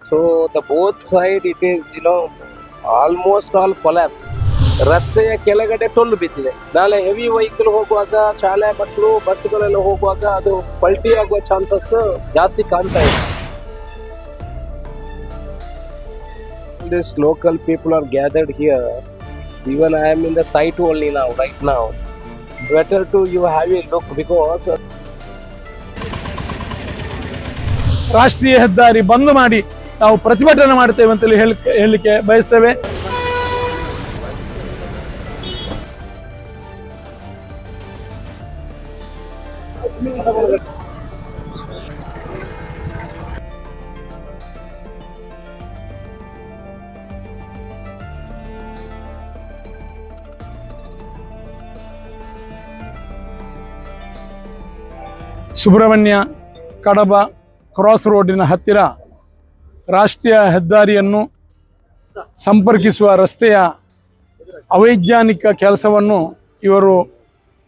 So the both side it is almost all collapsed. ರಸ್ತೆಯ ಕೆಳಗಡೆ ಟೊಳ್ಳು ಬಿದ್ದಿದೆ. ನಾಳೆ ಹೆವಿ ವೆಹಿಕಲ್ ಹೋಗುವಾಗ, ಶಾಲೆ ಮಕ್ಕಳು ಬಸ್ಗಳೆಲ್ಲ ಹೋಗುವಾಗ ಅದು ಪಲ್ಟಿ ಆಗುವ ಚಾನ್ಸಸ್ ಜಾಸ್ತಿ ಕಾಣ್ತಾ ಇದೆ. These local people are gathered here. Even I am in the site only now, right now. Better to you have a look because ರಾಷ್ಟ್ರೀಯ ಹೆದ್ದಾರಿ ಬಂದ್ ಮಾಡಿ ನಾವು ಪ್ರತಿಭಟನೆ ಮಾಡ್ತೇವೆ ಅಂತೇಳಿ ಹೇಳಲಿಕ್ಕೆ ಬಯಸ್ತೇವೆ. ಸುಬ್ರಹ್ಮಣ್ಯ ಕಡಬ ಕ್ರಾಸ್ ರೋಡಿನ ಹತ್ತಿರ ರಾಷ್ಟ್ರೀಯ ಹೆದ್ದಾರಿಯನ್ನು ಸಂಪರ್ಕಿಸುವ ರಸ್ತೆಯ ಅವೈಜ್ಞಾನಿಕ ಕೆಲಸವನ್ನು ಇವರು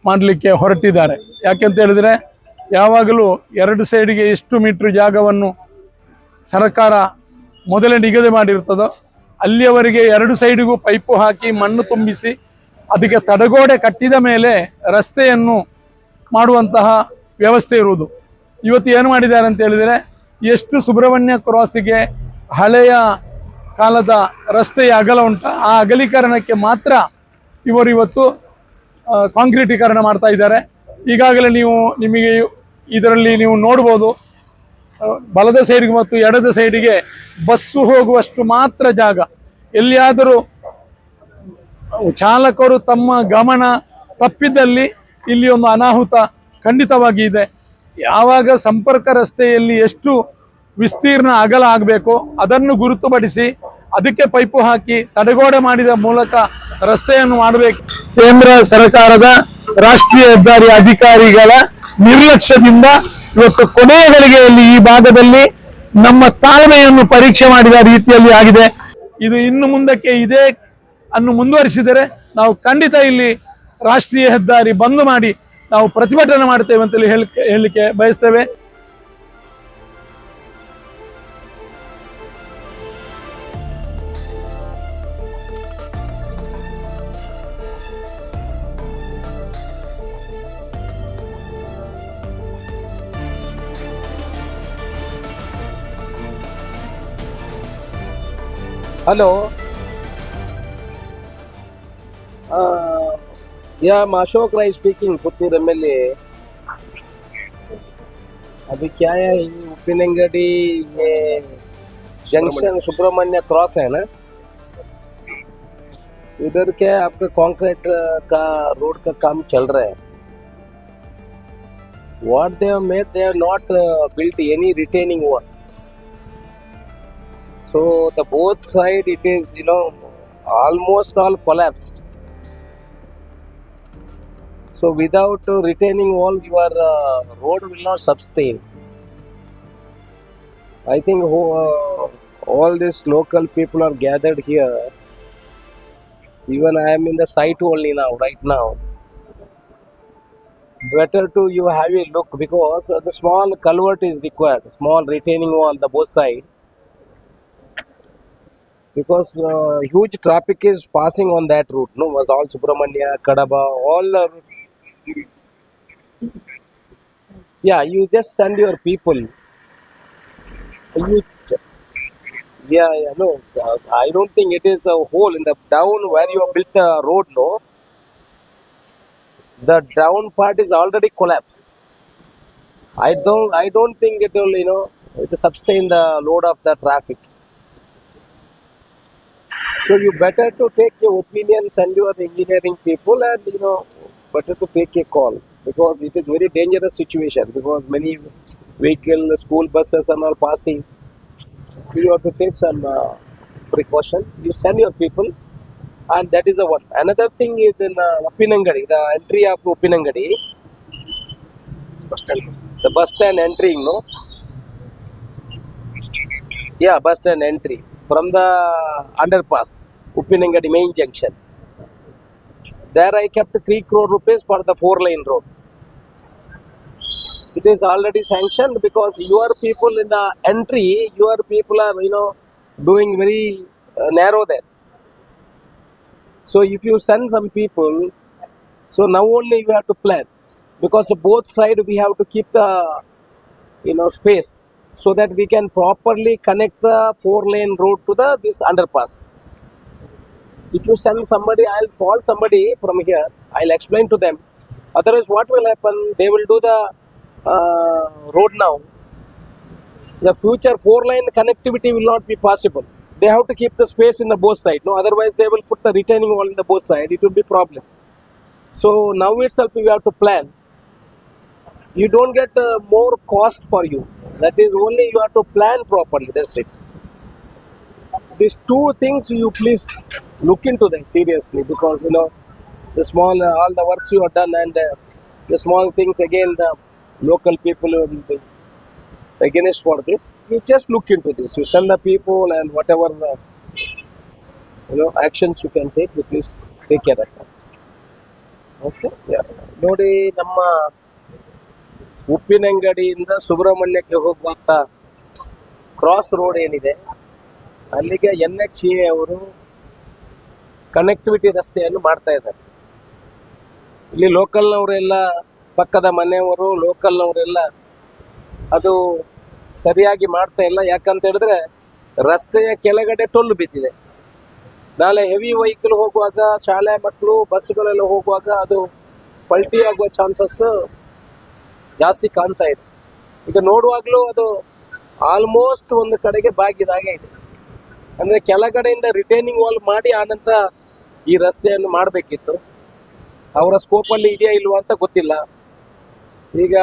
ಮಾಡಲಿಕ್ಕೆ ಹೊರಟಿದ್ದಾರೆ. ಯಾಕೆಂತ ಹೇಳಿದರೆ ಯಾವಾಗಲೂ ಎರಡು ಸೈಡಿಗೆ ಎಷ್ಟು ಮೀಟ್ರ್ ಜಾಗವನ್ನು ಸರ್ಕಾರ ಮೊದಲೇ ನಿಗದಿ ಮಾಡಿರ್ತದೋ ಅಲ್ಲಿಯವರೆಗೆ ಎರಡು ಸೈಡಿಗೂ ಪೈಪು ಹಾಕಿ ಮಣ್ಣು ತುಂಬಿಸಿ ಅದಕ್ಕೆ ತಡೆಗೋಡೆ ಕಟ್ಟಿದ ಮೇಲೆ ರಸ್ತೆಯನ್ನು ಮಾಡುವಂತಹ ವ್ಯವಸ್ಥೆ ಇರುವುದು. ಇವತ್ತು ಏನು ಮಾಡಿದ್ದಾರೆ ಅಂತ ಹೇಳಿದರೆ ಎಷ್ಟು ಸುಬ್ರಹ್ಮಣ್ಯ ಕ್ರಾಸಿಗೆ ಹಳೆಯ ಕಾಲದ ರಸ್ತೆಯ ಅಗಲ ಉಂಟ ಆ ಅಗಲೀಕರಣಕ್ಕೆ ಮಾತ್ರ ಇವರು ಇವತ್ತು ಕಾಂಕ್ರೀಟೀಕರಣ ಮಾಡ್ತಾ ಇದ್ದಾರೆ. ಈಗಾಗಲೇ ನಿಮಗೆ ಇದರಲ್ಲಿ ನೀವು ನೋಡ್ಬೋದು, ಬಲದ ಸೈಡಿಗೆ ಮತ್ತು ಎಡದ ಸೈಡಿಗೆ ಬಸ್ಸು ಹೋಗುವಷ್ಟು ಮಾತ್ರ ಜಾಗ. ಎಲ್ಲಿಯಾದರೂ ಚಾಲಕರು ತಮ್ಮ ಗಮನ ತಪ್ಪಿದ್ದಲ್ಲಿ ಇಲ್ಲಿ ಒಂದು ಅನಾಹುತ ಖಂಡಿತವಾಗಿ ಇದೆ. ಯಾವಾಗ ಸಂಪರ್ಕ ರಸ್ತೆಯಲ್ಲಿ ಎಷ್ಟು ವಿಸ್ತೀರ್ಣ ಅಗಲ ಆಗಬೇಕು ಅದನ್ನು ಗುರುತುಪಡಿಸಿ ಅದಕ್ಕೆ ಪೈಪು ಹಾಕಿ ತಡೆಗೋಡೆ ಮಾಡಿದ ಮೂಲಕ ರಸ್ತೆಯನ್ನು ಮಾಡಬೇಕು. ಕೇಂದ್ರ ಸರ್ಕಾರದ ರಾಷ್ಟ್ರೀಯ ಹೆದ್ದಾರಿ ಅಧಿಕಾರಿಗಳ ನಿರ್ಲಕ್ಷ್ಯದಿಂದ ಇವತ್ತು ಕೊನೆಯ ಗಳಿಗೆಯಲ್ಲಿ ಈ ಭಾಗದಲ್ಲಿ ನಮ್ಮ ತಾಳ್ಮೆಯನ್ನು ಪರೀಕ್ಷೆ ಮಾಡಿದ ರೀತಿಯಲ್ಲಿ ಆಗಿದೆ. ಇದು ಇನ್ನು ಮುಂದಕ್ಕೆ ಇದೇ ಅನ್ನು ಮುಂದುವರಿಸಿದರೆ ನಾವು ಖಂಡಿತ ಇಲ್ಲಿ ರಾಷ್ಟ್ರೀಯ ಹೆದ್ದಾರಿ ಬಂದ್ ಮಾಡಿ ನಾವು ಪ್ರತಿಭಟನೆ ಮಾಡ್ತೇವೆ ಅಂತೇಳಿ ಹೇಳಲಿಕ್ಕೆ ಬಯಸ್ತೇವೆ. Hello. Yeah, I'm Ashok Rai speaking, Puttur MLA. अभी क्या है, उपिनंगडी में जंक्शन सुब्रमण्य क्रॉस है ना, इधर क्या है आपका कंक्रीट का रोड का काम चल रहा है. What they have made, they have not built any retaining wall. So the both side it is almost all collapsed. So without retaining wall, your road will not sustain. I think all these local people are gathered here. Even I am in the site only now, right now. Better to you have a look because the small culvert is required, small retaining wall the both side. Because huge traffic is passing on that route, no, was all Subramania, Kadaba, all the routes. Yeah, you just send your people. No, I don't think it is a hole in the down where you have built the road, no. The down part is already collapsed. I don't think it will, it will sustain the load of the traffic. So you better to take your opinion, send your engineering people, and better to take a call because it is very dangerous situation because many vehicle, school buses are all passing. You have to take some precaution. You send your people, and that is the one. Another thing is in Uppinangadi, the entry of Uppinangadi, the bus stand entry, no? Yeah, bus stand entry. From the underpass, Uppinangadi main junction. There I kept 3 crore rupees for the 4-lane road. It is already sanctioned because your people in the entry, your people are, doing very narrow there. So if you send some people, so now only you have to plan, because both side we have to keep the, space, so that we can properly connect the 4-lane road to the this underpass. If you send somebody, I'll call somebody from here, I'll explain to them. Otherwise, what will happen? They will do the road now. The future 4-lane connectivity will not be possible. They have to keep the space in the both side. No, otherwise they will put the retaining wall in the both side. It will be problem. So now itself you have to plan. You don't get more cost for you. That is only you have to plan properly. That's it. These two things you please look into them seriously, because the small all the works you have done, and the small things again the local people will be against for this. You just look into this. You send the people, and whatever actions you can take, you please take care of that. Okay? Yes. ನೋಡಿ, ನಮ್ಮ ಉಪ್ಪಿನಂಗಡಿಯಿಂದ ಸುಬ್ರಹ್ಮಣ್ಯಕ್ಕೆ ಹೋಗುವಂತ cross road ಏನಿದೆ, ಅಲ್ಲಿಗೆ NHA ಅವರು connectivity ರಸ್ತೆಯನ್ನು ಮಾಡ್ತಾ ಇದ್ದಾರೆ. ಇಲ್ಲಿ ಲೋಕಲ್ನವರೆಲ್ಲ, ಪಕ್ಕದ ಮನೆಯವರು, ಲೋಕಲ್ನವರೆಲ್ಲ ಅದು ಸರಿಯಾಗಿ ಮಾಡ್ತಾ ಇಲ್ಲ. ಯಾಕಂತ ಹೇಳಿದ್ರೆ ರಸ್ತೆಯ ಕೆಳಗಡೆ ಟೊಲ್ಲು ಬಿದ್ದಿದೆ. ನಾಳೆ ಹೆವಿ ವೆಹಿಕಲ್ ಹೋಗುವಾಗ, ಶಾಲೆ ಮಕ್ಕಳು ಬಸ್ಗಳೆಲ್ಲ ಹೋಗುವಾಗ ಅದು ಪಲ್ಟಿ ಆಗುವ ಚಾನ್ಸಸ್ ಜಾಸ್ತಿ ಕಾಣ್ತಾ ಇದೆ. ಈಗ ನೋಡುವಾಗಲೂ ಅದು ಆಲ್ಮೋಸ್ಟ್ ಒಂದು ಕಡೆಗೆ ಬಾಗಿದಾಗೆ ಇದೆ. ಅಂದರೆ ಕೆಳಗಡೆಯಿಂದ ರಿಟೈನಿಂಗ್ ವಾಲ್ ಮಾಡಿ ಆನಂತರ ಈ ರಸ್ತೆಯನ್ನು ಮಾಡಬೇಕಿತ್ತು. ಅವರ ಸ್ಕೋಪಲ್ಲಿ ಇದೆಯಾ ಇಲ್ವಾ ಅಂತ ಗೊತ್ತಿಲ್ಲ. ಈಗ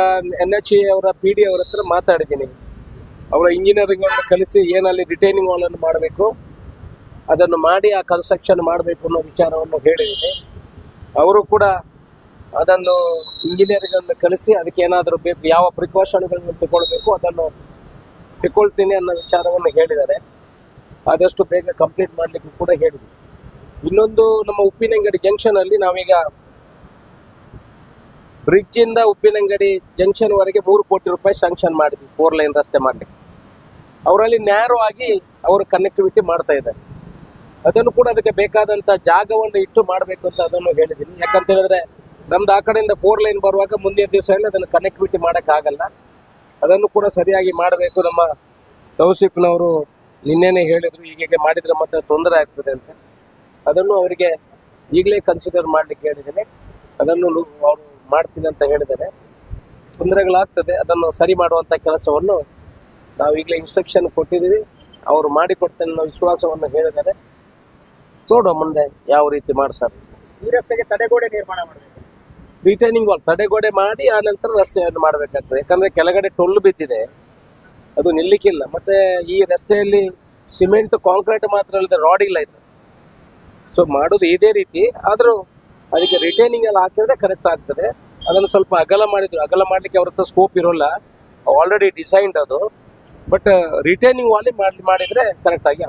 NHA ಅವರ PD ಅವರ ಹತ್ರ ಮಾತಾಡಿದ್ದೀನಿ. ಅವರ ಇಂಜಿನಿಯರಿಂಗನ್ನು ಕಲಿಸಿ ಏನಲ್ಲಿ ರಿಟೈನಿಂಗ್ ವಾಲನ್ನು ಮಾಡಬೇಕು, ಅದನ್ನು ಮಾಡಿ ಆ ಕನ್ಸ್ಟ್ರಕ್ಷನ್ ಮಾಡಬೇಕು ಅನ್ನೋ ವಿಚಾರವನ್ನು ಹೇಳಿದ್ದೀನಿ. ಅವರು ಕೂಡ ಅದನ್ನು ಇಂಜಿನಿಯರಿಂಗನ್ನು ಕಲಿಸಿ ಅದಕ್ಕೆ ಏನಾದರೂ ಬೇಕು, ಯಾವ ಪ್ರಿಕಾಷನ್ಗಳನ್ನು ತಗೊಳ್ಬೇಕು ಅದನ್ನು ತಗೊಳ್ತೀನಿ ಅನ್ನೋ ವಿಚಾರವನ್ನು ಹೇಳಿದ್ದಾರೆ. ಆದಷ್ಟು ಬೇಗ ಕಂಪ್ಲೀಟ್ ಮಾಡಲಿಕ್ಕೆ ಕೂಡ ಹೇಳಿದ್ವಿ. ಇನ್ನೊಂದು, ನಮ್ಮ ಉಪ್ಪಿನಂಗಡಿ ಜಂಕ್ಷನಲ್ಲಿ ನಾವೀಗ ಬ್ರಿಡ್ಜಿಂದ ಉಪ್ಪಿನಂಗಡಿ ಜಂಕ್ಷನ್ವರೆಗೆ 3 ಕೋಟಿ ರೂಪಾಯಿ ಸ್ಯಾಂಕ್ಷನ್ ಮಾಡಿದ್ವಿ 4-ಲೈನ್ ರಸ್ತೆ ಮಾಡಲಿಕ್ಕೆ. ಅವರಲ್ಲಿ ನ್ಯಾರೋ ಆಗಿ ಅವರು ಕನೆಕ್ಟಿವಿಟಿ ಮಾಡ್ತಾ ಇದ್ದಾರೆ. ಅದನ್ನು ಕೂಡ ಅದಕ್ಕೆ ಬೇಕಾದಂಥ ಜಾಗವನ್ನು ಇಟ್ಟು ಮಾಡಬೇಕು ಅಂತ ಅದನ್ನು ಹೇಳಿದ್ದೀನಿ. ಯಾಕಂತ ಹೇಳಿದ್ರೆ ನಮ್ದು ಆ ಕಡೆಯಿಂದ 4-ಲೈನ್ ಬರುವಾಗ ಮುಂದಿನ ದಿವಸ ಅದನ್ನು ಕನೆಕ್ಟಿವಿಟಿ ಮಾಡೋಕ್ಕಾಗಲ್ಲ. ಅದನ್ನು ಕೂಡ ಸರಿಯಾಗಿ ಮಾಡಬೇಕು. ನಮ್ಮ ತೌಸಿಫ್ನವರು ನಿನ್ನೆನೇ ಹೇಳಿದರು, ಹೀಗೆ ಮಾಡಿದರೆ ಮತ್ತೆ ತೊಂದರೆ ಆಗ್ತದೆ ಅಂತ. ಅದನ್ನು ಅವರಿಗೆ ಈಗಲೇ ಕನ್ಸಿಡರ್ ಮಾಡಲಿಕ್ಕೆ ಹೇಳಿದ್ದೇನೆ. ಅದನ್ನು ಅವರು ಮಾಡ್ತೀನಿ ಅಂತ ಹೇಳಿದ್ದಾರೆ. ತೊಂದರೆಗಳಾಗ್ತದೆ, ಅದನ್ನು ಸರಿ ಮಾಡುವಂಥ ಕೆಲಸವನ್ನು ನಾವು ಈಗಲೇ ಇನ್ಸ್ಟ್ರಕ್ಷನ್ ಕೊಟ್ಟಿದ್ದೀವಿ. ಅವರು ಮಾಡಿಕೊಡ್ತೇನೆ ಅನ್ನೋ ವಿಶ್ವಾಸವನ್ನು ಹೇಳಿದ್ದಾರೆ. ನೋಡುವ ಮುಂದೆ ಯಾವ ರೀತಿ ಮಾಡ್ತಾರೆ. ಈ ರಸ್ತೆಗೆ ತಡೆಗೋಡೆ ನಿರ್ಮಾಣ ಮಾಡಬೇಕು, ರಿಟೈನಿಂಗ್ ವಾಲ್ ತಡೆಗೋಡೆ ಮಾಡಿ ಆ ನಂತರ ರಸ್ತೆಯನ್ನು ಮಾಡಬೇಕಾಗ್ತದೆ. ಯಾಕಂದರೆ ಕೆಳಗಡೆ ಟೊಳ್ಳು ಬಿದ್ದಿದೆ, ಅದು ನಿಲ್ಲಿಕ್ಕಿಲ್ಲ. ಮತ್ತು ಈ ರಸ್ತೆಯಲ್ಲಿ ಸಿಮೆಂಟ್ ಕಾಂಕ್ರೀಟ್ ಮಾತ್ರ ಅಲ್ಲದೆ ರಾಡ್ ಇಲ್ಲ ಇದು. ಸೊ ಮಾಡೋದು ಇದೇ ರೀತಿ, ಆದರೂ ಅದಕ್ಕೆ ರಿಟೈನಿಂಗ್ ಎಲ್ಲ ಹಾಕಿದ್ರೆ ಕರೆಕ್ಟ್ ಆಗ್ತದೆ. ಅದನ್ನು ಸ್ವಲ್ಪ ಅಗಲ ಮಾಡಿದ್ರು, ಅಗಲ ಮಾಡಲಿಕ್ಕೆ ಅವ್ರ ಹತ್ರ ಸ್ಕೋಪ್ ಇರೋಲ್ಲ, ಆಲ್ರೆಡಿ ಡಿಸೈನ್ಡ್ ಅದು. ಬಟ್ ರಿಟೈನಿಂಗ್ ವಾಲಿ ಮಾಡಿದರೆ ಕರೆಕ್ಟಾಗಿ